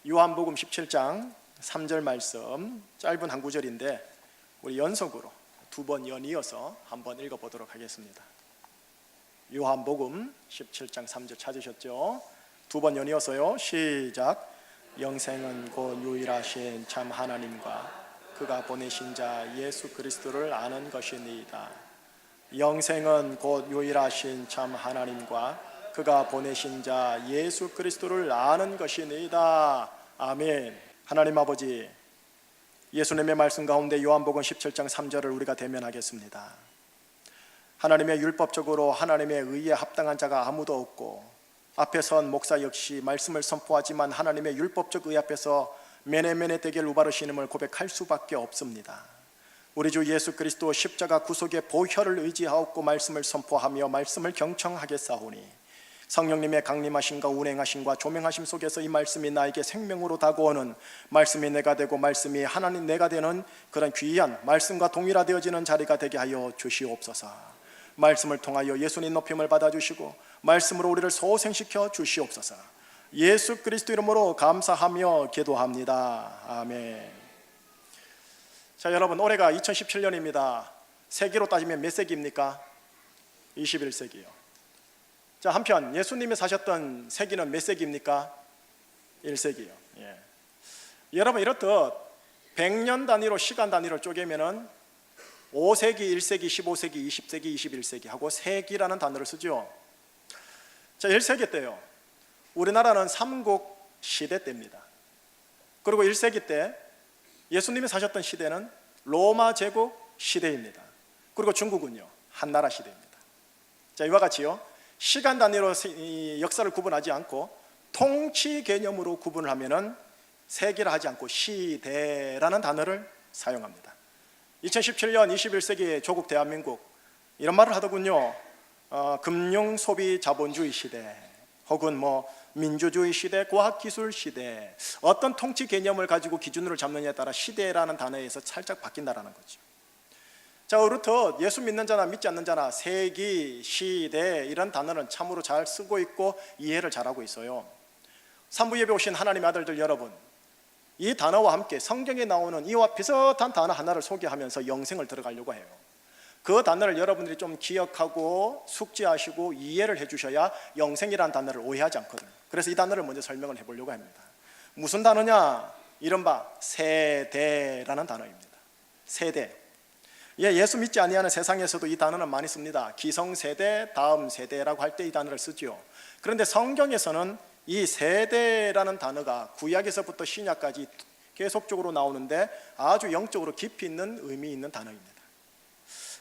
요한복음 17장 3절 말씀, 짧은 한 구절인데 우리 연속으로 두 번 연이어서 한번 읽어보도록 하겠습니다. 요한복음 17장 3절 찾으셨죠? 두 번 연이어서요. 시작. 영생은 곧 유일하신 참 하나님과 그가 보내신 자 예수 그리스도를 아는 것이니이다. 영생은 곧 유일하신 참 하나님과 그가 보내신 자 예수 그리스도를 아는 것이니이다. 아멘. 하나님 아버지, 예수님의 말씀 가운데 요한복음 17장 3절을 우리가 대면하겠습니다. 하나님의 율법적으로 하나님의 의에 합당한 자가 아무도 없고, 앞에 선 목사 역시 말씀을 선포하지만 하나님의 율법적 의 앞에서 메네메네 대결 우바르시님을 고백할 수밖에 없습니다. 우리 주 예수 그리스도 십자가 구속의 보혈을 의지하옵고 말씀을 선포하며 말씀을 경청하겠사오니 성령님의 강림하심과 운행하심과 조명하심 속에서 이 말씀이 나에게 생명으로 다가오는, 말씀이 내가 되고 말씀이 하나님 내가 되는 그런 귀한 말씀과 동일화되어지는 자리가 되게 하여 주시옵소서. 말씀을 통하여 예수님 높임을 받아주시고 말씀으로 우리를 소생시켜 주시옵소서. 예수 그리스도 이름으로 감사하며 기도합니다. 아멘. 자, 여러분, 올해가 2017년입니다. 세기로 따지면 몇 세기입니까? 21세기요. 자, 한편 예수님이 사셨던 세기는 몇 세기입니까? 1세기요. 예. 여러분, 이렇듯 100년 단위로 시간 단위로 쪼개면은 5세기, 1세기, 15세기, 20세기, 21세기 하고 세기라는 단어를 쓰죠. 자, 1세기 때요, 우리나라는 삼국 시대 때입니다. 그리고 1세기 때 예수님이 사셨던 시대는 로마 제국 시대입니다. 그리고 중국은요, 한나라 시대입니다. 자, 이와 같이요, 시간 단위로 역사를 구분하지 않고 통치 개념으로 구분을 하면은 세기라 하지 않고 시대라는 단어를 사용합니다. 2017년 21세기 조국 대한민국, 이런 말을 하더군요. 금융 소비 자본주의 시대, 혹은 민주주의 시대, 과학기술 시대, 어떤 통치 개념을 가지고 기준으로 잡느냐에 따라 시대라는 단어에서 살짝 바뀐다라는 거죠. 자, 그렇듯 예수 믿는 자나 믿지 않는 자나 세기, 시대, 이런 단어는 참으로 잘 쓰고 있고 이해를 잘하고 있어요. 산부 예배 오신 하나님의 아들들 여러분, 이 단어와 함께 성경에 나오는 이와 비슷한 단어 하나를 소개하면서 영생을 들어가려고 해요. 그 단어를 여러분들이 좀 기억하고 숙지하시고 이해를 해주셔야 영생이라는 단어를 오해하지 않거든요. 그래서 이 단어를 먼저 설명을 해보려고 합니다. 무슨 단어냐? 이른바 세대라는 단어입니다. 세대. 예수 믿지 아니하는 세상에서도 이 단어는 많이 씁니다. 기성세대, 다음 세대라고 할 때 이 단어를 쓰죠. 그런데 성경에서는 이 세대라는 단어가 구약에서부터 신약까지 계속적으로 나오는데 아주 영적으로 깊이 있는 의미 있는 단어입니다.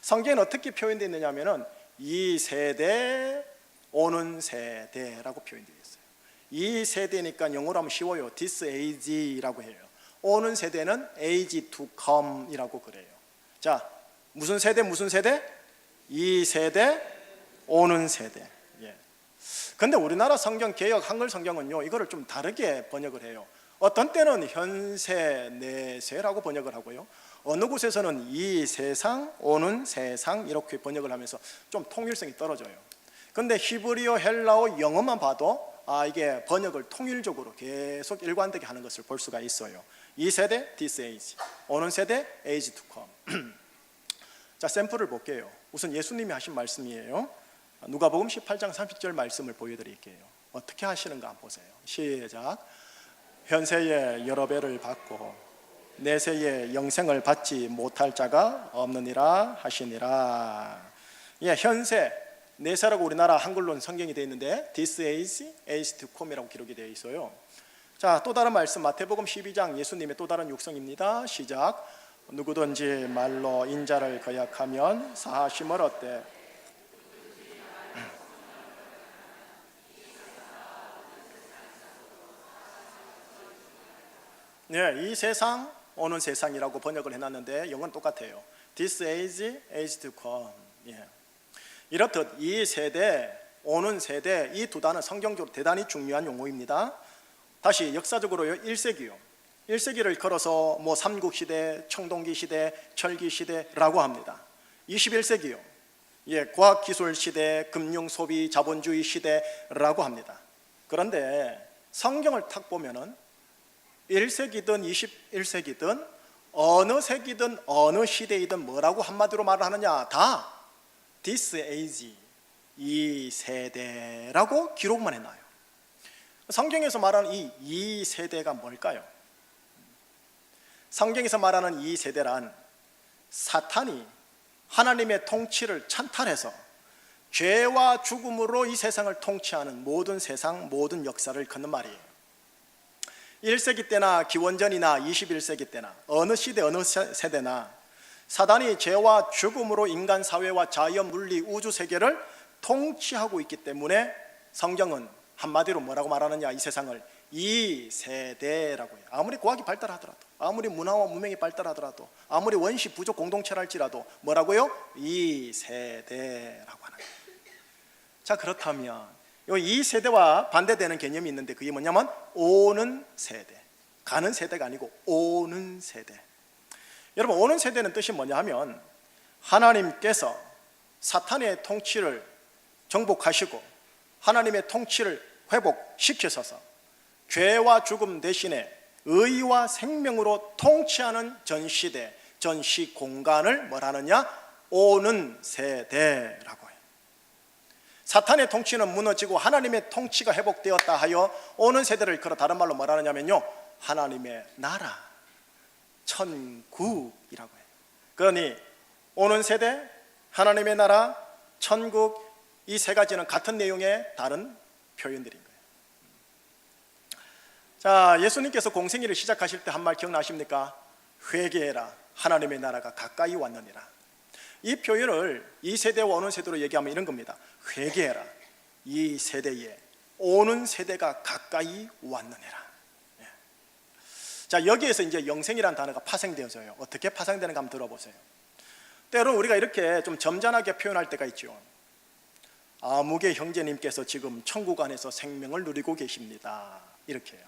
성경에는 어떻게 표현되어 있느냐 하면은 이 세대, 오는 세대라고 표현되어 있어요. 이 세대니까 영어로 하면 쉬워요. This age라고 해요. 오는 세대는 age to come 이라고 그래요. 자, 무슨 세대 무슨 세대? 이 세대, 오는 세대. 근데 우리나라 성경 개역 한글 성경은요, 이거를 좀 다르게 번역을 해요. 어떤 때는 현세, 내세라고 번역을 하고요, 어느 곳에서는 이 세상, 오는 세상 이렇게 번역을 하면서 좀 통일성이 떨어져요. 근데 히브리어, 헬라어, 영어만 봐도 이게 번역을 통일적으로 계속 일관되게 하는 것을 볼 수가 있어요. 이 세대, this age, 오는 세대, age to come. 자, 샘플을 볼게요. 우선 예수님이 하신 말씀이에요. 누가복음 18장 30절 말씀을 보여드릴게요. 어떻게 하시는가 한번 보세요. 시작. 현세에 여러 배를 받고 내세에 영생을 받지 못할 자가 없느니라 하시니라. 현세, 내세라고 우리나라 한글로는 성경이 되어 있는데 this age, age to come이라고 기록이 되어 있어요. 자, 또 다른 말씀 마태복음 12장 예수님의 또 다른 육성입니다. 시작. 누구든지 말로 인자를 거역하면 사하심을 얻되 이 세상, 오는 세상이라고 번역을 해놨는데 영어는 똑같아요. This age, age to come. 이렇듯 이 세대, 오는 세대, 이 두 단어 성경적으로 대단히 중요한 용어입니다. 다시 역사적으로요, 1세기요. 1세기를 걸어서 삼국시대, 청동기 시대, 철기 시대라고 합니다. 21세기요. 과학기술 시대, 금융소비, 자본주의 시대라고 합니다. 그런데 성경을 탁 보면은 1세기든 21세기든 어느 세기든 어느 시대이든 뭐라고 한마디로 말을 하느냐? 다 This age, 이 세대라고 기록만 해놔요. 성경에서 말하는 이 세대가 뭘까요? 성경에서 말하는 이 세대란 사탄이 하나님의 통치를 찬탈해서 죄와 죽음으로 이 세상을 통치하는 모든 세상, 모든 역사를 걷는 말이에요. 1세기 때나 기원전이나 21세기 때나 어느 시대 어느 세대나 사단이 죄와 죽음으로 인간 사회와 자연, 물리, 우주 세계를 통치하고 있기 때문에 성경은 한마디로 뭐라고 말하느냐? 이 세상을 이 세대라고 해요. 아무리 과학이 발달하더라도, 아무리 문화와 문명이 발달하더라도, 아무리 원시 부족 공동체랄지라도 뭐라고요? 이 세대라고 하는 거예요. 자, 그렇다면 이 세대와 반대되는 개념이 있는데 그게 뭐냐면 오는 세대. 가는 세대가 아니고 오는 세대. 여러분, 오는 세대는 뜻이 뭐냐 하면 하나님께서 사탄의 통치를 정복하시고 하나님의 통치를 회복시키셔서 죄와 죽음 대신에 의와 생명으로 통치하는 전시대, 전시공간을 뭐라느냐? 오는 세대라고 해요. 사탄의 통치는 무너지고 하나님의 통치가 회복되었다 하여 오는 세대를 일컬어 다른 말로 뭐라느냐면요, 하나님의 나라, 천국이라고 해요. 그러니 오는 세대, 하나님의 나라, 천국, 이 세 가지는 같은 내용의 다른 표현들인 거예요. 자, 예수님께서 공생애를 시작하실 때 한 말 기억나십니까? 회개해라, 하나님의 나라가 가까이 왔느니라. 이 표현을 이 세대와 오는 세대로 얘기하면 이런 겁니다. 회개해라, 이 세대에 오는 세대가 가까이 왔느니라. 자, 여기에서 이제 영생이라는 단어가 파생되어져요. 어떻게 파생되는가 한번 들어보세요. 때로 우리가 이렇게 좀 점잖하게 표현할 때가 있죠. 아무개 형제님께서 지금 천국 안에서 생명을 누리고 계십니다, 이렇게 해요.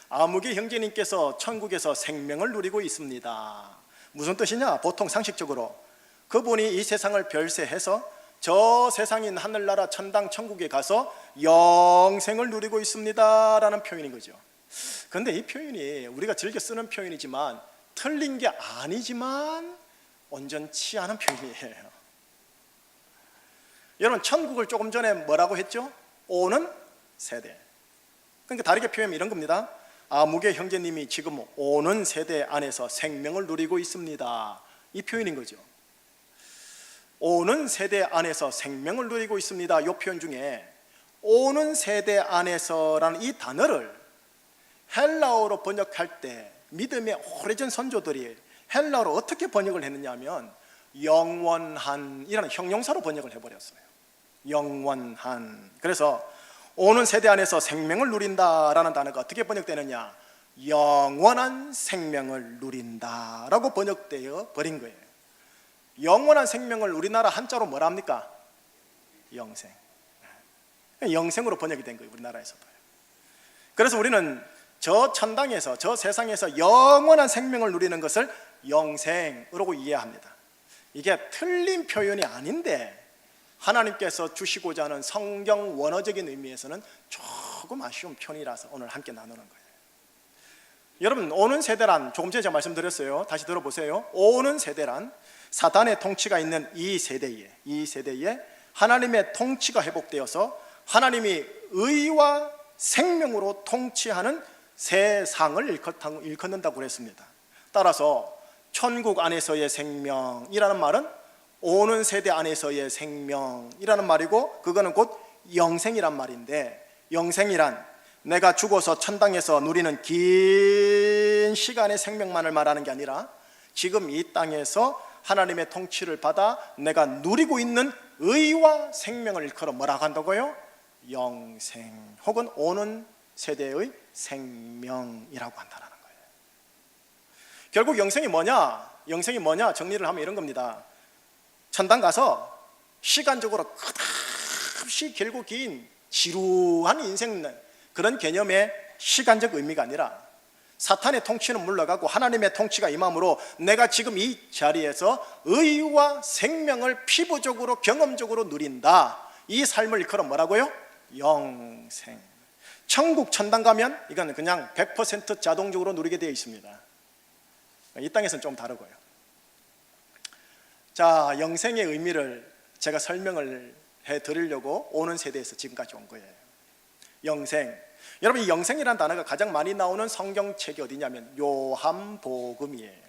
아무개 형제님께서 천국에서 생명을 누리고 있습니다. 무슨 뜻이냐? 보통 상식적으로 그분이 이 세상을 별세해서 저 세상인 하늘나라 천당 천국에 가서 영생을 누리고 있습니다 라는 표현인 거죠. 그런데 이 표현이 우리가 즐겨 쓰는 표현이지만 틀린 게 아니지만 온전치 않은 표현이에요. 여러분, 천국을 조금 전에 뭐라고 했죠? 오는 세대. 그러니까 다르게 표현하면 이런 겁니다. 아무개 형제님이 지금 오는 세대 안에서 생명을 누리고 있습니다, 이 표현인 거죠. 오는 세대 안에서 생명을 누리고 있습니다, 이 표현 중에 오는 세대 안에서라는 이 단어를 헬라어로 번역할 때 믿음의 오래전 선조들이 헬라어로 어떻게 번역을 했느냐 하면 영원한이라는 형용사로 번역을 해버렸어요. 영원한. 그래서 오는 세대 안에서 생명을 누린다라는 단어가 어떻게 번역되느냐? 영원한 생명을 누린다라고 번역되어 버린 거예요. 영원한 생명을 우리나라 한자로 뭐라 합니까? 영생. 영생으로 번역이 된 거예요, 우리나라에서도. 그래서 우리는 저 천당에서, 저 세상에서 영원한 생명을 누리는 것을 영생으로 이해합니다. 이게 틀린 표현이 아닌데 하나님께서 주시고자 하는 성경 원어적인 의미에서는 조금 아쉬운 편이라서 오늘 함께 나누는 거예요. 여러분, 오는 세대란, 조금 전에 제가 말씀드렸어요. 다시 들어보세요. 오는 세대란 사탄의 통치가 있는 이 세대에 하나님의 통치가 회복되어서 하나님이 의와 생명으로 통치하는 세상을 일컫는다고 그랬습니다. 따라서 천국 안에서의 생명이라는 말은 오는 세대 안에서의 생명이라는 말이고, 그거는 곧 영생이란 말인데, 영생이란 내가 죽어서 천당에서 누리는 긴 시간의 생명만을 말하는 게 아니라 지금 이 땅에서 하나님의 통치를 받아 내가 누리고 있는 의와 생명을 일컬어 뭐라고 한다고요? 영생, 혹은 오는 세대의 생명이라고 한다는 거예요. 결국 영생이 뭐냐? 영생이 뭐냐? 정리를 하면 이런 겁니다. 천당 가서 시간적으로 끝없이 길고 긴 지루한 인생, 그런 개념의 시간적 의미가 아니라 사탄의 통치는 물러가고 하나님의 통치가 임함으로 내가 지금 이 자리에서 의와 생명을 피부적으로 경험적으로 누린다, 이 삶을 일컬어 뭐라고요? 영생. 천국 천당 가면 이건 그냥 100% 자동적으로 누리게 되어 있습니다. 이 땅에서는 좀 다르고요. 자, 영생의 의미를 제가 설명을 해드리려고 오는 세대에서 지금까지 온 거예요. 영생. 여러분, 이 영생이라는 단어가 가장 많이 나오는 성경책이 어디냐면 요한복음이에요.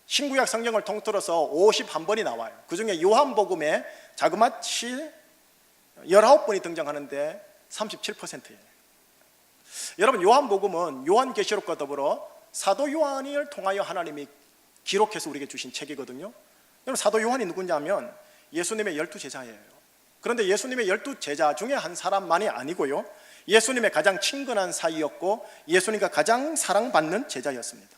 신구약 성경을 통틀어서 51번이 나와요. 그 중에 요한복음에 자그마치 19번이 등장하는데 37%예요. 여러분, 요한복음은 요한계시록과 더불어 사도 요한을 통하여 하나님이 기록해서 우리에게 주신 책이거든요. 여러분, 사도 요한이 누구냐면 예수님의 12제자예요. 그런데 예수님의 12제자 중에 한 사람만이 아니고요, 예수님의 가장 친근한 사이였고 예수님과 가장 사랑받는 제자였습니다.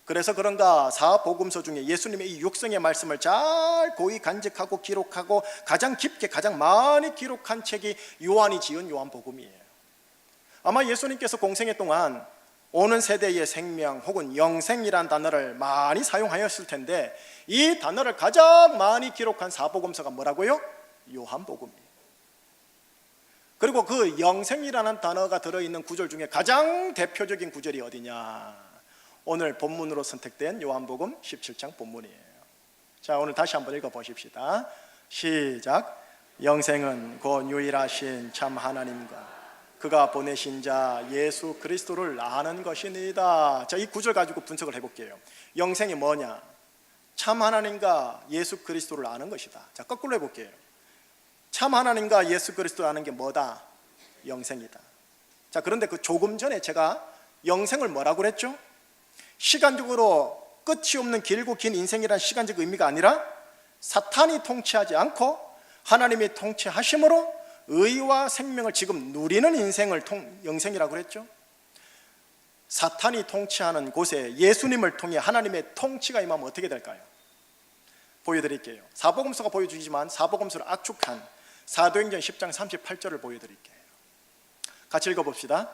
그래서 그런가 사복음서 중에 예수님의 이 육성의 말씀을 잘 고이 간직하고 기록하고 가장 깊게 가장 많이 기록한 책이 요한이 지은 요한복음이에요. 아마 예수님께서 공생애 동안 오는 세대의 생명 혹은 영생이란 단어를 많이 사용하였을 텐데 이 단어를 가장 많이 기록한 사복음서가 뭐라고요? 요한복음이에요. 그리고 그 영생이라는 단어가 들어있는 구절 중에 가장 대표적인 구절이 어디냐? 오늘 본문으로 선택된 요한복음 17장 본문이에요. 자, 오늘 다시 한번 읽어보십시다. 시작. 영생은 곧 유일하신 참 하나님과 그가 보내신 자 예수 그리스도를 아는 것이니이다. 자, 이 구절 가지고 분석을 해볼게요. 영생이 뭐냐? 참 하나님과 예수 그리스도를 아는 것이다. 자, 거꾸로 해볼게요. 참 하나님과 예수 그리스도를 아는 게 뭐다? 영생이다. 자, 그런데 그 조금 전에 제가 영생을 뭐라고 그랬죠? 시간적으로 끝이 없는 길고 긴 인생이란 시간적 의미가 아니라 사탄이 통치하지 않고 하나님이 통치하심으로 의와 생명을 지금 누리는 인생을 영생이라고 그랬죠. 사탄이 통치하는 곳에 예수님을 통해 하나님의 통치가 임하면 어떻게 될까요? 보여드릴게요. 사복음서가 보여주지만 사복음서를 압축한 사도행전 10장 38절을 보여드릴게요. 같이 읽어봅시다.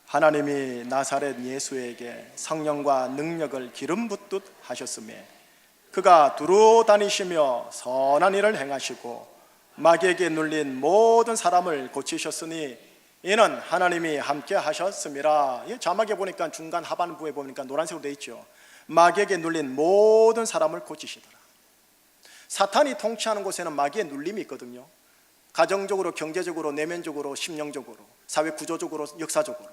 하나님이 나사렛 예수에게 성령과 능력을 기름 붓듯 하셨으며 그가 두루 다니시며 선한 일을 행하시고 마귀에게 눌린 모든 사람을 고치셨으니 이는 하나님이 함께 하셨음이라. 자막에 보니까 중간 하반부에 보니까 노란색으로 되어 있죠. 마귀에게 눌린 모든 사람을 고치시더라. 사탄이 통치하는 곳에는 마귀의 눌림이 있거든요. 가정적으로, 경제적으로, 내면적으로, 심령적으로, 사회 구조적으로, 역사적으로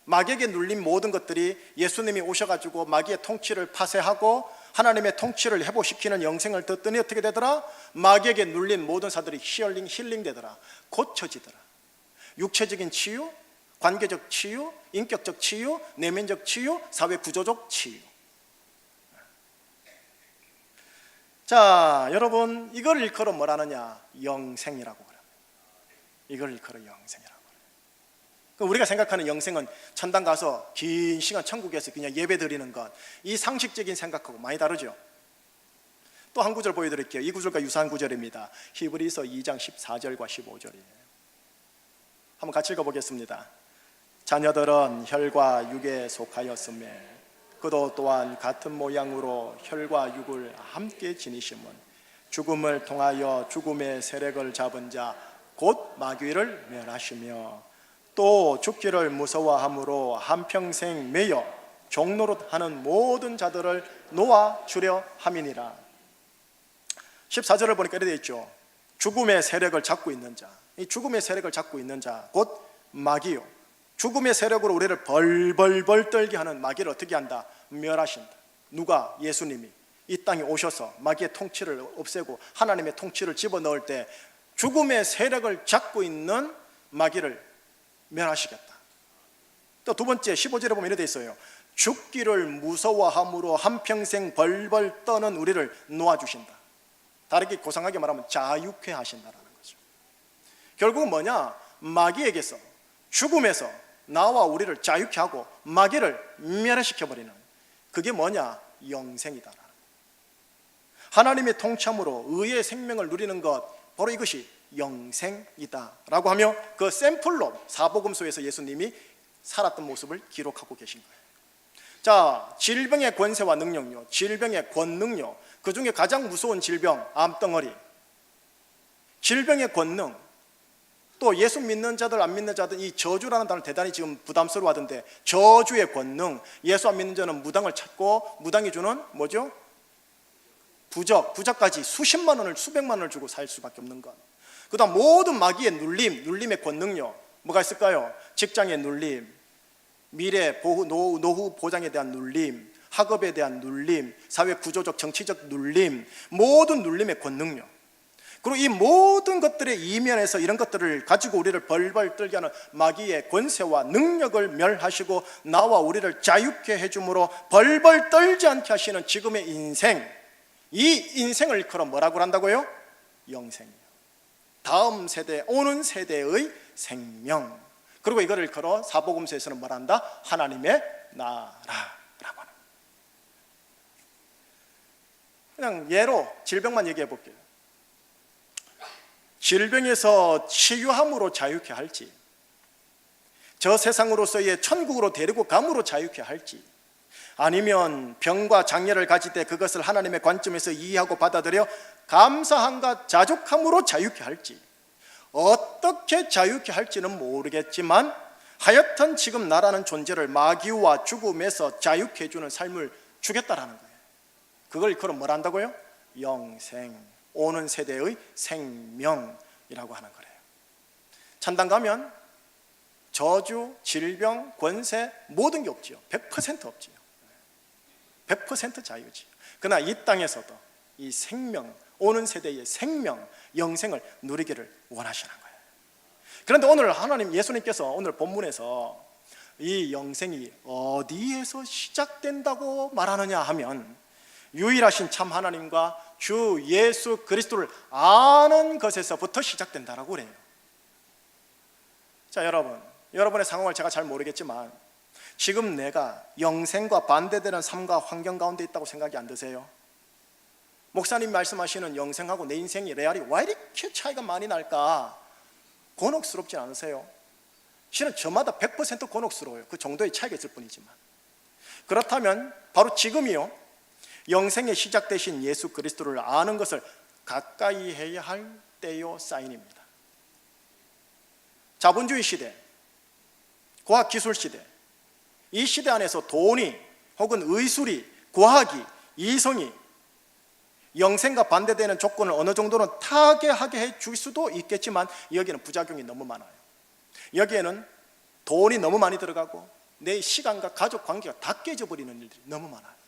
마귀에게 눌린 모든 것들이 예수님이 오셔가지고 마귀의 통치를 파쇄하고 하나님의 통치를 회복시키는 영생을 듣더니 어떻게 되더라? 마귀에게 눌린 모든 사들이 힐링 되더라. 고쳐지더라. 육체적인 치유, 관계적 치유, 인격적 치유, 내면적 치유, 사회 구조적 치유. 자, 여러분, 이걸 일컬어 뭐라느냐? 영생이라고 그래요. 이걸 일컬어 영생이라고. 우리가 생각하는 영생은 천당 가서 긴 시간 천국에서 그냥 예배 드리는 것, 이 상식적인 생각하고 많이 다르죠. 또 한 구절 보여드릴게요. 이 구절과 유사한 구절입니다. 히브리서 2장 14절과 15절이에요. 한번 같이 읽어보겠습니다. 자녀들은 혈과 육에 속하였으며 그도 또한 같은 모양으로 혈과 육을 함께 지니심은 죽음을 통하여 죽음의 세력을 잡은 자 곧 마귀를 멸하시며 또 죽기를 무서워함으로 한평생 매여 종노릇 하는 모든 자들을 놓아주려 함이니라. 14절을 보니까 이렇게 되어 있죠. 죽음의 세력을 잡고 있는 자, 이 죽음의 세력을 잡고 있는 자 곧 마귀요, 죽음의 세력으로 우리를 벌벌벌 떨게 하는 마귀를 어떻게 한다? 멸하신다. 누가? 예수님이 이 땅에 오셔서 마귀의 통치를 없애고 하나님의 통치를 집어넣을 때 죽음의 세력을 잡고 있는 마귀를 멸하시겠다. 또 두 번째 15절에 보면 이렇게 되어 있어요. 죽기를 무서워함으로 한평생 벌벌 떠는 우리를 놓아주신다. 다르게 고상하게 말하면 자유케 하신다라는 거죠. 결국은 뭐냐? 마귀에게서, 죽음에서 나와 우리를 자유케 하고 마귀를 멸시켜버리는, 그게 뭐냐? 영생이다. 하나님의 통치함으로 의의 생명을 누리는 것, 바로 이것이 영생이다 라고 하며 그 샘플로 사복음서에서 예수님이 살았던 모습을 기록하고 계신 거예요. 자, 질병의 권세와 능력요, 질병의 권능요, 그 중에 가장 무서운 질병, 암덩어리. 질병의 권능, 또 예수 믿는 자들 안 믿는 자들 이 저주라는 단어를 대단히 지금 부담스러워하던데, 저주의 권능, 예수 안 믿는 자는 무당을 찾고 무당이 주는 뭐죠? 부적까지 수십만 원을 수백만 원을 주고 살 수밖에 없는 것. 그 다음 모든 마귀의 눌림의 권능요, 뭐가 있을까요? 직장의 눌림, 미래 노후 보장에 대한 눌림, 학업에 대한 눌림, 사회 구조적 정치적 눌림, 모든 눌림의 권능요. 그리고 이 모든 것들의 이면에서 이런 것들을 가지고 우리를 벌벌 떨게 하는 마귀의 권세와 능력을 멸하시고 나와 우리를 자유케 해줌으로 벌벌 떨지 않게 하시는 지금의 인생, 이 인생을 일컬어 뭐라고 한다고요? 영생이요. 다음 세대, 오는 세대의 생명. 그리고 이거를 일컬어 사복음서에서는 뭐라 한다? 하나님의 나라라고 하는. 그냥 예로 질병만 얘기해 볼게요. 질병에서 치유함으로 자유케 할지, 저 세상으로서의 천국으로 데리고 감으로 자유케 할지, 아니면 병과 장애를 가질 때 그것을 하나님의 관점에서 이해하고 받아들여 감사함과 자족함으로 자유케 할지, 어떻게 자유케 할지는 모르겠지만 하여튼 지금 나라는 존재를 마귀와 죽음에서 자유케 해주는 삶을 주겠다라는 거예요. 그걸 일컬어 뭘 한다고요? 영생, 오는 세대의 생명이라고 하는 거래요. 찬당 가면 저주, 질병, 권세 모든 게 없지요. 100% 없지요. 100% 자유지. 그러나 이 땅에서도 이 생명, 오는 세대의 생명, 영생을 누리기를 원하시는 거예요. 그런데 오늘 하나님, 예수님께서 오늘 본문에서 이 영생이 어디에서 시작된다고 말하느냐 하면 유일하신 참 하나님과 주 예수 그리스도를 아는 것에서부터 시작된다라고 그래요. 자, 여러분의 상황을 제가 잘 모르겠지만 지금 내가 영생과 반대되는 삶과 환경 가운데 있다고 생각이 안 드세요? 목사님 말씀하시는 영생하고 내 인생이 레알이 왜 이렇게 차이가 많이 날까? 곤혹스럽지 않으세요? 실은 저마다 100% 곤혹스러워요. 그 정도의 차이가 있을 뿐이지만. 그렇다면 바로 지금이요, 영생의 시작 되신 예수 그리스도를 아는 것을 가까이 해야 할 때요 사인입니다. 자본주의 시대, 과학기술 시대, 이 시대 안에서 돈이 혹은 의술이, 과학이, 이성이 영생과 반대되는 조건을 어느 정도는 타개하게 해줄 수도 있겠지만 여기에는 부작용이 너무 많아요. 여기에는 돈이 너무 많이 들어가고 내 시간과 가족 관계가 다 깨져버리는 일들이 너무 많아요.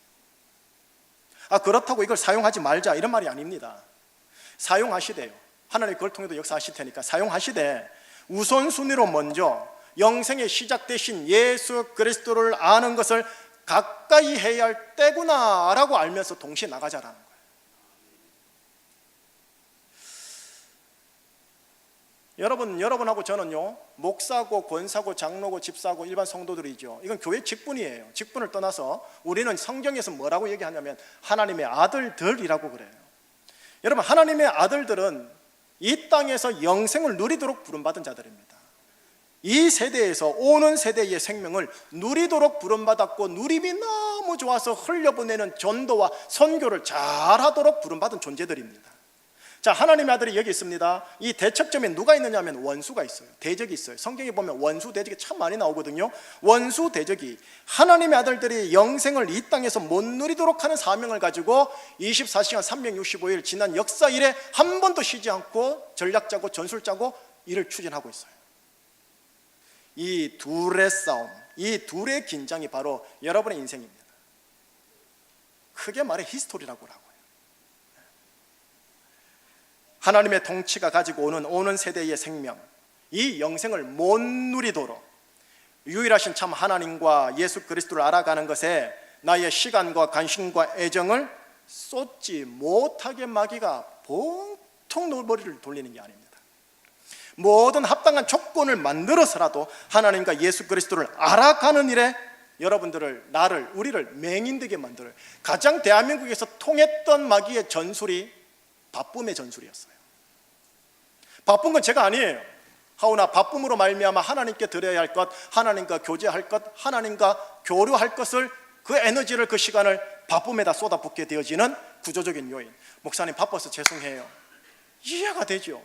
그렇다고 이걸 사용하지 말자 이런 말이 아닙니다. 사용하시되요. 하나님 그걸 통해서 역사하실 테니까 사용하시되 우선순위로 먼저 영생의 시작 되신 예수 그리스도를 아는 것을 가까이 해야 할 때구나 라고 알면서 동시에 나가자라는 거예요. 여러분하고 저는요, 목사고 권사고 장로고 집사고 일반 성도들이죠. 이건 교회 직분이에요. 직분을 떠나서 우리는 성경에서 뭐라고 얘기하냐면 하나님의 아들들이라고 그래요. 여러분, 하나님의 아들들은 이 땅에서 영생을 누리도록 부름받은 자들입니다. 이 세대에서 오는 세대의 생명을 누리도록 부름받았고 누림이 너무 좋아서 흘려보내는 전도와 선교를 잘하도록 부름받은 존재들입니다. 자, 하나님의 아들이 여기 있습니다. 이 대척점에 누가 있느냐 하면 원수가 있어요. 대적이 있어요. 성경에 보면 원수, 대적이 참 많이 나오거든요. 원수, 대적이 하나님의 아들들이 영생을 이 땅에서 못 누리도록 하는 사명을 가지고 24시간 365일 지난 역사 이래 한 번도 쉬지 않고 전략 짜고 전술 짜고 일을 추진하고 있어요. 이 둘의 싸움, 이 둘의 긴장이 바로 여러분의 인생입니다. 크게 말해 히스토리라고 하고요. 하나님의 통치가 가지고 오는 세대의 생명, 이 영생을 못 누리도록 유일하신 참 하나님과 예수 그리스도를 알아가는 것에 나의 시간과 관심과 애정을 쏟지 못하게 마귀가 보통 머리를 돌리는 게 아닙니다. 모든 합당한 조건을 만들어서라도 하나님과 예수 그리스도를 알아가는 일에 여러분들을, 나를, 우리를 맹인되게 만들어요. 가장 대한민국에서 통했던 마귀의 전술이 바쁨의 전술이었어요. 바쁜 건 제가 아니에요. 하오나 바쁨으로 말미암아 하나님께 드려야 할 것, 하나님과 교제할 것, 하나님과 교류할 것을, 그 에너지를, 그 시간을 바쁨에다 쏟아붓게 되어지는 구조적인 요인. 목사님 바빠서 죄송해요. 이해가 되죠.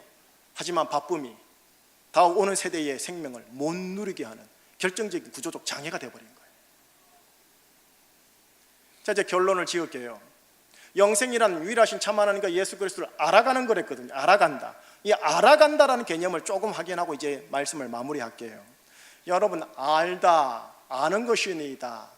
하지만 바쁨이 다오는 세대의 생명을 못 누리게 하는 결정적인 구조적 장애가 되어버린 거예요. 자, 이제 결론을 지을게요. 영생이란 유일하신 참 하나님과 예수 그리스도를 알아가는 거랬거든요. 알아간다. 이 알아간다라는 개념을 조금 확인하고 이제 말씀을 마무리할게요. 여러분, 알다, 아는 것이니이다,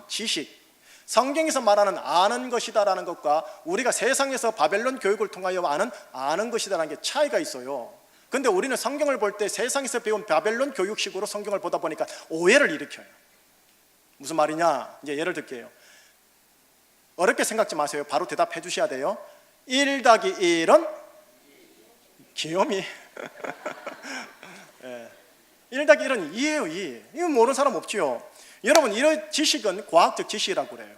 지식. 성경에서 말하는 아는 것이다라는 것과 우리가 세상에서 바벨론 교육을 통하여 아는 것이다라는 게 차이가 있어요. 근데 우리는 성경을 볼 때 세상에서 배운 바벨론 교육식으로 성경을 보다 보니까 오해를 일으켜요. 무슨 말이냐? 이제 예를 들게요. 어렵게 생각지 마세요. 바로 대답해 주셔야 돼요. 1 더하기 1은 귀요미. 1 더하기 1은 2예요, 2. 이거 모르는 사람 없지요. 여러분, 이런 지식은 과학적 지식이라고 그래요.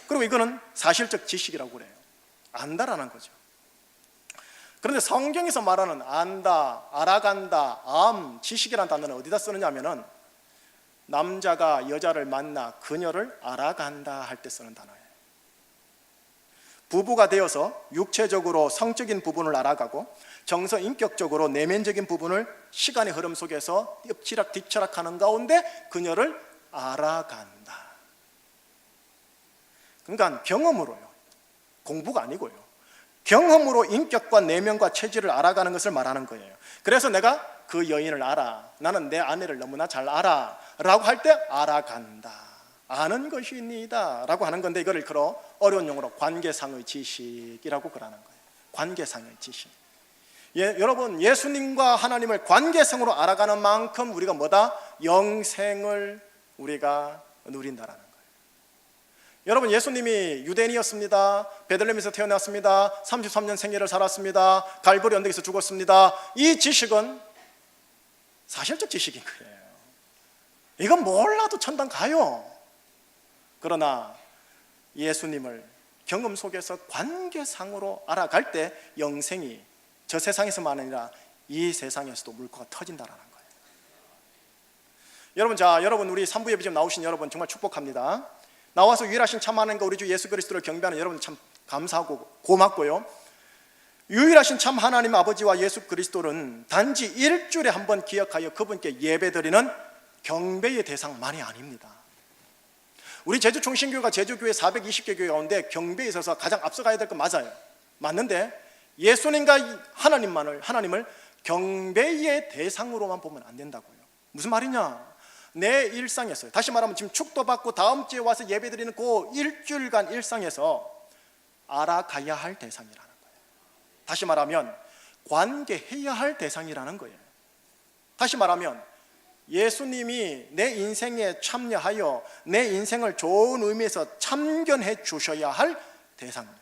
그리고 이거는 사실적 지식이라고 그래요. 안다라는 거죠. 그런데 성경에서 말하는 안다, 알아간다, 지식이라는 단어는 어디다 쓰느냐면은 남자가 여자를 만나 그녀를 알아간다 할 때 쓰는 단어예요. 부부가 되어서 육체적으로 성적인 부분을 알아가고 정서 인격적으로 내면적인 부분을 시간의 흐름 속에서 엎치락 뒤치락하는 가운데 그녀를 알아간다. 그러니까 경험으로요. 공부가 아니고요. 경험으로 인격과 내면과 체질을 알아가는 것을 말하는 거예요. 그래서 내가 그 여인을 알아, 나는 내 아내를 너무나 잘 알아 라고 할 때 알아간다, 아는 것이니이다 라고 하는 건데, 이거를 그러 어려운 용어로 관계상의 지식이라고 그러는 거예요. 관계상의 지식. 여러분, 예수님과 하나님을 관계성으로 알아가는 만큼 우리가 뭐다? 영생을 우리가 누린다라는 거예요. 여러분, 예수님이 유대인이었습니다. 베들레헴에서 태어났습니다. 33년 생애를 살았습니다. 갈보리 언덕에서 죽었습니다. 이 지식은 사실적 지식인 거예요. 이건 몰라도 천당 가요. 그러나 예수님을 경험 속에서 관계상으로 알아갈 때 영생이 저 세상에서만 아니라 이 세상에서도 물꼬가 터진다라는 거예요. 여러분, 우리 3부 예배 지금 나오신 여러분 정말 축복합니다. 나와서 유일하신 참 하나님과 우리 주 예수 그리스도를 경배하는 여러분 참 감사하고 고맙고요. 유일하신 참 하나님 아버지와 예수 그리스도는 단지 일주일에 한 번 기억하여 그분께 예배드리는 경배의 대상만이 아닙니다. 우리 제주총신교회가 제주교회 420개 교회 가운데 경배에 있어서 가장 앞서가야 될 건 맞아요. 맞는데 예수님과 하나님을 경배의 대상으로만 보면 안 된다고요. 무슨 말이냐? 내 일상에서, 다시 말하면 지금 축도 받고 다음 주에 와서 예배드리는 그 일주일간 일상에서 알아가야 할 대상이라는 거예요. 다시 말하면 관계해야 할 대상이라는 거예요. 다시 말하면 예수님이 내 인생에 참여하여 내 인생을 좋은 의미에서 참견해 주셔야 할 대상이에요.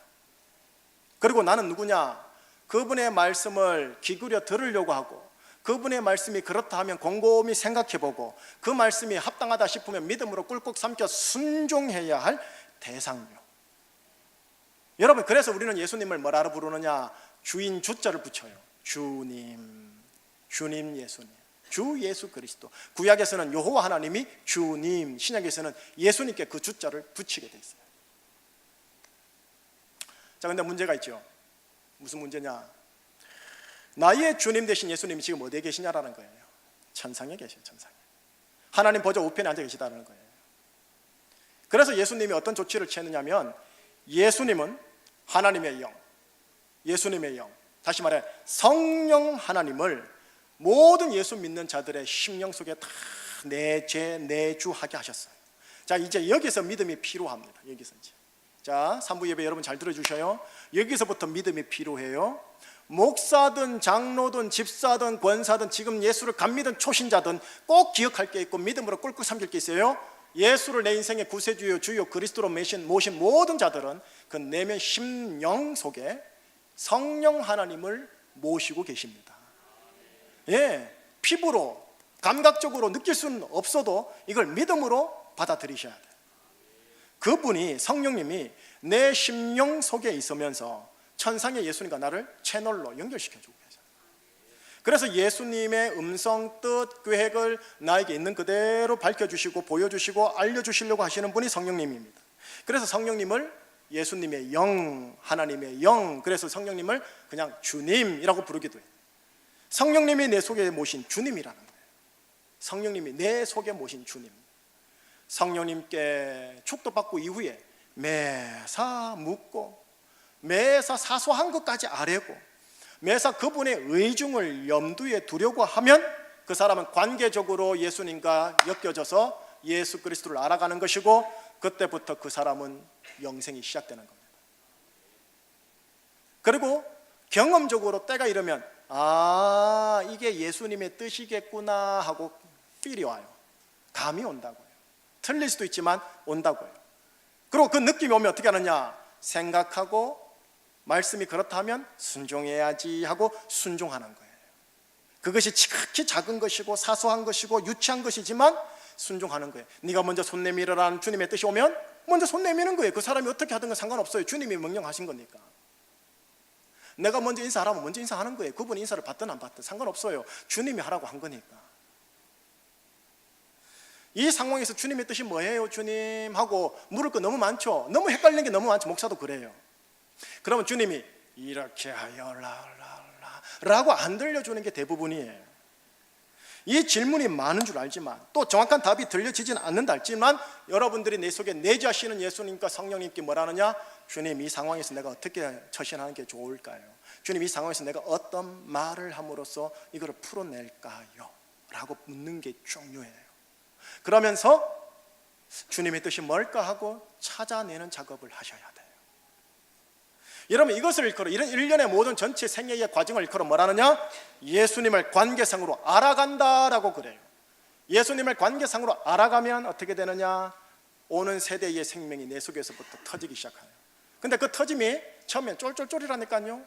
그리고 나는 누구냐? 그분의 말씀을 기울여 들으려고 하고, 그분의 말씀이 그렇다 하면 곰곰이 생각해보고, 그 말씀이 합당하다 싶으면 믿음으로 꿀꺽 삼켜 순종해야 할 대상이요. 여러분, 그래서 우리는 예수님을 뭐라고 부르느냐? 주인 주자를 붙여요. 주님 예수님, 주 예수 그리스도. 구약에서는 여호와 하나님이 주님, 신약에서는 예수님께 그 주자를 붙이게 돼 있어요. 자, 근데 문제가 있죠. 무슨 문제냐? 나의 주님 되신 예수님이 지금 어디에 계시냐라는 거예요. 천상에 계세요. 천상에. 하나님 보좌 우편에 앉아 계시다는 거예요. 그래서 예수님이 어떤 조치를 취했느냐면, 예수님은 하나님의 영, 예수님의 영, 다시 말해 성령 하나님을 모든 예수 믿는 자들의 심령 속에 다 내주하게 하셨어요. 자, 이제 여기서 믿음이 필요합니다. 여기서 이제. 자, 3부 예배 여러분 잘 들어주셔요. 여기서부터 믿음이 필요해요. 목사든 장로든 집사든 권사든 지금 예수를 간 믿은 초신자든 꼭 기억할 게 있고 믿음으로 꿀꺽 삼킬 게 있어요. 예수를 내 인생의 구세주요 주요 그리스도로 모신 모든 자들은 그 내면 심령 속에 성령 하나님을 모시고 계십니다. 피부로 감각적으로 느낄 수는 없어도 이걸 믿음으로 받아들이셔야 돼요. 그분이, 성령님이 내 심령 속에 있으면서 천상의 예수님과 나를 채널로 연결시켜주고 계세요. 그래서 예수님의 음성, 뜻, 계획을 나에게 있는 그대로 밝혀주시고 보여주시고 알려주시려고 하시는 분이 성령님입니다. 그래서 성령님을 예수님의 영, 하나님의 영, 그래서 성령님을 그냥 주님이라고 부르기도 해요. 성령님이 내 속에 모신 주님이라는 거예요. 성령님이 내 속에 모신 주님. 성령님께 축도받고 이후에 매사 묻고 매사 사소한 것까지 아뢰고 매사 그분의 의중을 염두에 두려고 하면 그 사람은 관계적으로 예수님과 엮여져서 예수 그리스도를 알아가는 것이고, 그때부터 그 사람은 영생이 시작되는 겁니다. 그리고 경험적으로 때가 이르면 이게 예수님의 뜻이겠구나 하고 필이 와요. 감이 온다고요. 틀릴 수도 있지만 온다고요. 그리고 그 느낌이 오면 어떻게 하느냐, 생각하고 말씀이 그렇다면 순종해야지 하고 순종하는 거예요. 그것이 지극히 작은 것이고 사소한 것이고 유치한 것이지만 순종하는 거예요. 네가 먼저 손 내밀으라는 주님의 뜻이 오면 먼저 손 내미는 거예요. 그 사람이 어떻게 하든 상관없어요. 주님이 명령하신 거니까. 내가 먼저 인사하라면 먼저 인사하는 거예요. 그분이 인사를 받든 안 받든 상관없어요. 주님이 하라고 한 거니까. 이 상황에서 주님의 뜻이 뭐예요 주님 하고 물을 거 너무 많죠. 너무 헷갈리는 게 너무 많죠. 목사도 그래요. 그러면 주님이 이렇게 하여 라고 안 들려주는 게 대부분이에요. 이 질문이 많은 줄 알지만 또 정확한 답이 들려지지는 않는다 할지만 여러분들이 내 속에 내주하시는 예수님과 성령님께 뭐라느냐, 주님 이 상황에서 내가 어떻게 처신하는 게 좋을까요? 주님 이 상황에서 내가 어떤 말을 함으로써 이거를 풀어낼까요? 라고 묻는 게 중요해요. 그러면서 주님의 뜻이 뭘까 하고 찾아내는 작업을 하셔야 돼요. 여러분 이것을 일컬어, 이런 일련의 모든 전체 생애의 과정을 일컬어 뭐라느냐, 예수님을 관계상으로 알아간다라고 그래요. 예수님을 관계상으로 알아가면 어떻게 되느냐, 오는 세대의 생명이 내 속에서부터 터지기 시작해요. 근데 그 터짐이 처음엔 쫄쫄쫄이라니까요.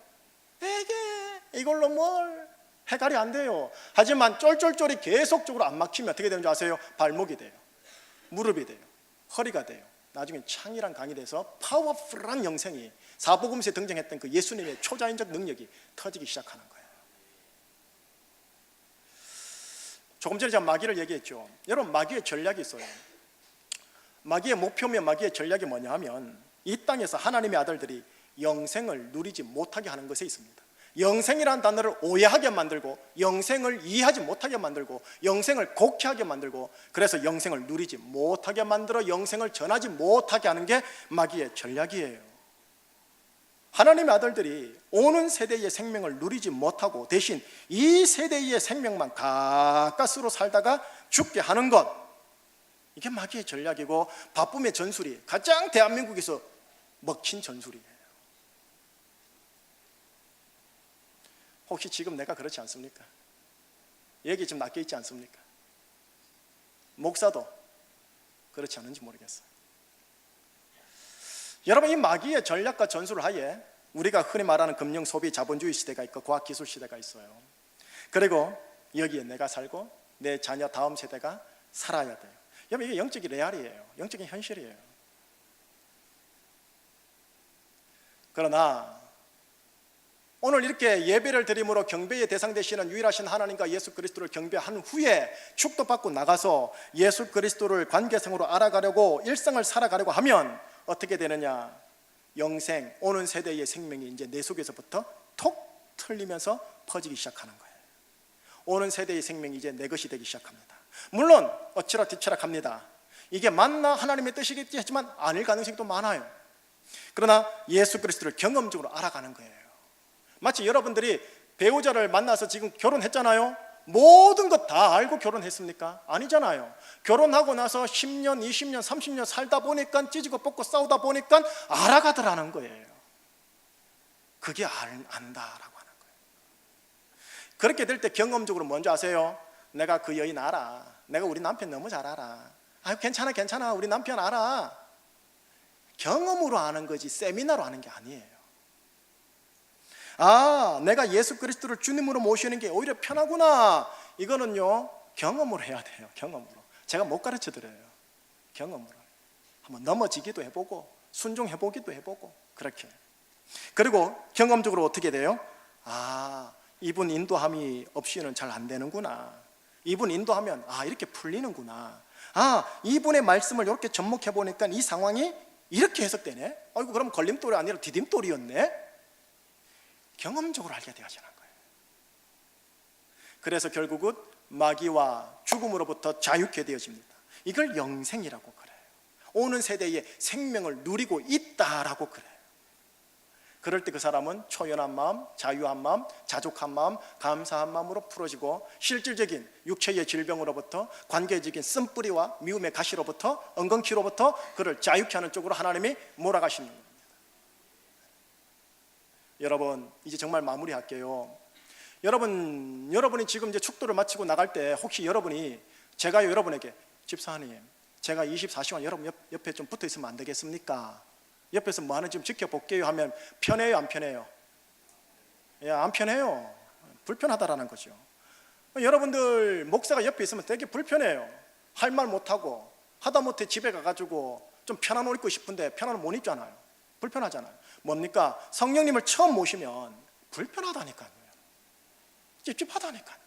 이걸로 뭘 해결이 안 돼요. 하지만 쫄쫄쫄이 계속적으로 안 막히면 어떻게 되는 줄 아세요? 발목이 돼요, 무릎이 돼요, 허리가 돼요. 나중에 창이란 강이 돼서 파워풀한 영생이 사복음서에 등장했던 그 예수님의 초자연적 능력이 터지기 시작하는 거예요. 조금 전에 제가 마귀를 얘기했죠. 여러분 마귀의 전략이 있어요. 마귀의 목표면 마귀의 전략이 뭐냐 하면 이 땅에서 하나님의 아들들이 영생을 누리지 못하게 하는 것에 있습니다. 영생이라는 단어를 오해하게 만들고 영생을 이해하지 못하게 만들고 영생을 곡해하게 만들고, 그래서 영생을 누리지 못하게 만들어 영생을 전하지 못하게 하는 게 마귀의 전략이에요. 하나님의 아들들이 오는 세대의 생명을 누리지 못하고 대신 이 세대의 생명만 가까스로 살다가 죽게 하는 것, 이게 마귀의 전략이고 바쁨의 전술이 가장 대한민국에서 먹힌 전술이에요. 혹시 지금 내가 그렇지 않습니까? 얘기 좀 낚여 있지 않습니까? 목사도 그렇지 않은지 모르겠어요. 여러분 이 마귀의 전략과 전술 하에 우리가 흔히 말하는 금융 소비 자본주의 시대가 있고 과학기술 시대가 있어요. 그리고 여기에 내가 살고 내 자녀 다음 세대가 살아야 돼요. 여러분 이게 영적인 레알이에요. 영적인 현실이에요. 그러나 오늘 이렇게 예배를 드림으로 경배의 대상 되시는 유일하신 하나님과 예수 그리스도를 경배한 후에 축도받고 나가서 예수 그리스도를 관계성으로 알아가려고 일상을 살아가려고 하면 어떻게 되느냐, 영생, 오는 세대의 생명이 이제 내 속에서부터 톡 틀리면서 퍼지기 시작하는 거예요. 오는 세대의 생명이 이제 내 것이 되기 시작합니다. 물론 어치락 뒤치락 합니다. 이게 맞나 하나님의 뜻이겠지 하지만 아닐 가능성이 또 많아요. 그러나 예수 그리스도를 경험적으로 알아가는 거예요. 마치 여러분들이 배우자를 만나서 지금 결혼했잖아요. 모든 것 다 알고 결혼했습니까? 아니잖아요. 결혼하고 나서 10년, 20년, 30년 살다 보니까 찢고 뽑고 싸우다 보니까 알아가더라는 거예요. 그게 안다라고 하는 거예요. 그렇게 될 때 경험적으로 뭔지 아세요? 내가 그 여인 알아. 내가 우리 남편 너무 잘 알아. 괜찮아 우리 남편 알아. 경험으로 아는 거지 세미나로 아는 게 아니에요. 내가 예수 그리스도를 주님으로 모시는 게 오히려 편하구나. 이거는요 경험으로 해야 돼요. 경험으로. 제가 못 가르쳐 드려요. 경험으로 한번 넘어지기도 해보고 순종해보기도 해보고 그렇게. 그리고 경험적으로 어떻게 돼요? 이분 인도함이 없이는 잘 안 되는구나. 이분 인도하면 이렇게 풀리는구나. 이분의 말씀을 이렇게 접목해보니까 이 상황이 이렇게 해석되네. 그럼 걸림돌이 아니라 디딤돌이었네. 경험적으로 알게 되어지는 거예요. 그래서 결국은 마귀와 죽음으로부터 자유케 되어집니다. 이걸 영생이라고 그래요. 오는 세대에 생명을 누리고 있다라고 그래요. 그럴 때 그 사람은 초연한 마음, 자유한 마음, 자족한 마음, 감사한 마음으로 풀어지고 실질적인 육체의 질병으로부터 관계적인 쓴뿌리와 미움의 가시로부터 엉겅퀴로부터 그를 자유케 하는 쪽으로 하나님이 몰아가시는 겁니다. 여러분, 이제 정말 마무리할게요. 여러분이 지금 이제 축도를 마치고 나갈 때 혹시 여러분이 제가 여러분에게 집사님, 제가 24시간 여러분 옆에 좀 붙어 있으면 안 되겠습니까? 옆에서 뭐 하는지 좀 지켜볼게요 하면 편해요, 안 편해요? 예, 안 편해요. 불편하다라는 거죠. 여러분들 목사가 옆에 있으면 되게 불편해요. 할 말 못하고 하다못해 집에 가가지고 좀 편한 옷 입고 싶은데 편한 옷 못 입잖아요. 불편하잖아요. 뭡니까? 성령님을 처음 모시면 불편하다니까요. 찝찝하다니까요.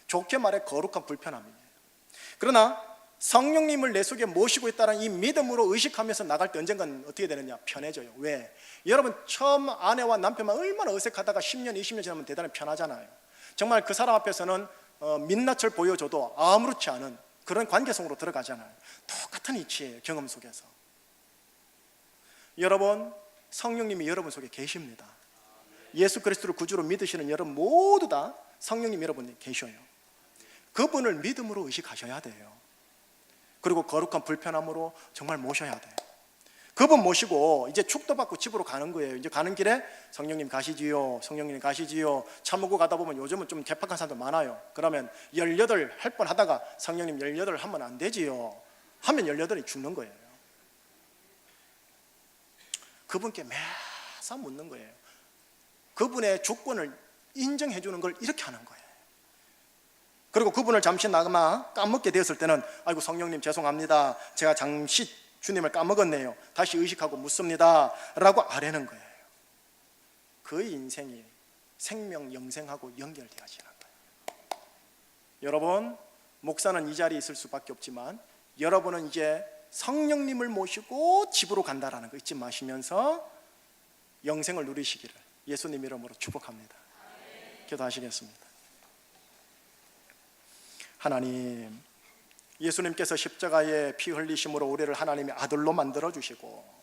좋게 말해 거룩한 불편함이에요. 그러나 성령님을 내 속에 모시고 있다는 이 믿음으로 의식하면서 나갈 때 언젠간 어떻게 되느냐? 편해져요. 왜? 여러분 처음 아내와 남편만 얼마나 어색하다가 10년, 20년 지나면 대단히 편하잖아요. 정말 그 사람 앞에서는 민낯을 보여줘도 아무렇지 않은 그런 관계성으로 들어가잖아요. 똑같은 이치예요. 경험 속에서. 여러분, 성령님이 여러분 속에 계십니다. 예수 그리스도를 구주로 믿으시는 여러분 모두 다 성령님 여러분이 계셔요. 그분을 믿음으로 의식하셔야 돼요. 그리고 거룩한 불편함으로 정말 모셔야 돼요. 그분 모시고 이제 축도 받고 집으로 가는 거예요. 이제 가는 길에 성령님 가시지요, 성령님 가시지요. 차 몰고 가다 보면 요즘은 좀 개팍한 사람들 많아요. 그러면 18 할 뻔 하다가 성령님 18 하면 안 되지요 하면 18이 죽는 거예요. 그분께 매사 묻는 거예요. 그분의 주권을 인정해 주는 걸 이렇게 하는 거예요. 그리고 그분을 잠시 나가마 까먹게 되었을 때는 아이고 성령님 죄송합니다, 제가 잠시 주님을 까먹었네요, 다시 의식하고 묻습니다 라고 아뢰는 거예요. 그의 인생이 생명 영생하고 연결되어지는 거예요. 여러분, 목사는 이 자리에 있을 수밖에 없지만 여러분은 이제 성령님을 모시고 집으로 간다라는 거 잊지 마시면서 영생을 누리시기를 예수님 이름으로 축복합니다. 기도하시겠습니다. 하나님, 예수님께서 십자가에 피 흘리심으로 우리를 하나님의 아들로 만들어주시고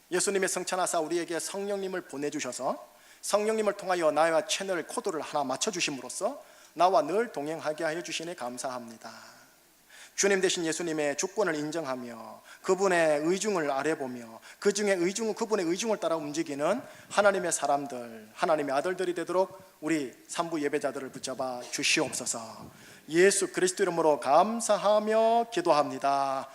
예수님의 성찬하사 우리에게 성령님을 보내주셔서 성령님을 통하여 나와 채널 코드를 하나 맞춰주심으로써 나와 늘 동행하게 하여 주시니 감사합니다. 주님 대신 예수님의 주권을 인정하며 그분의 의중을 아뢰보며 그 중에 그분의 의중을 따라 움직이는 하나님의 사람들, 하나님의 아들들이 되도록 우리 산부 예배자들을 붙잡아 주시옵소서. 예수 그리스도 이름으로 감사하며 기도합니다.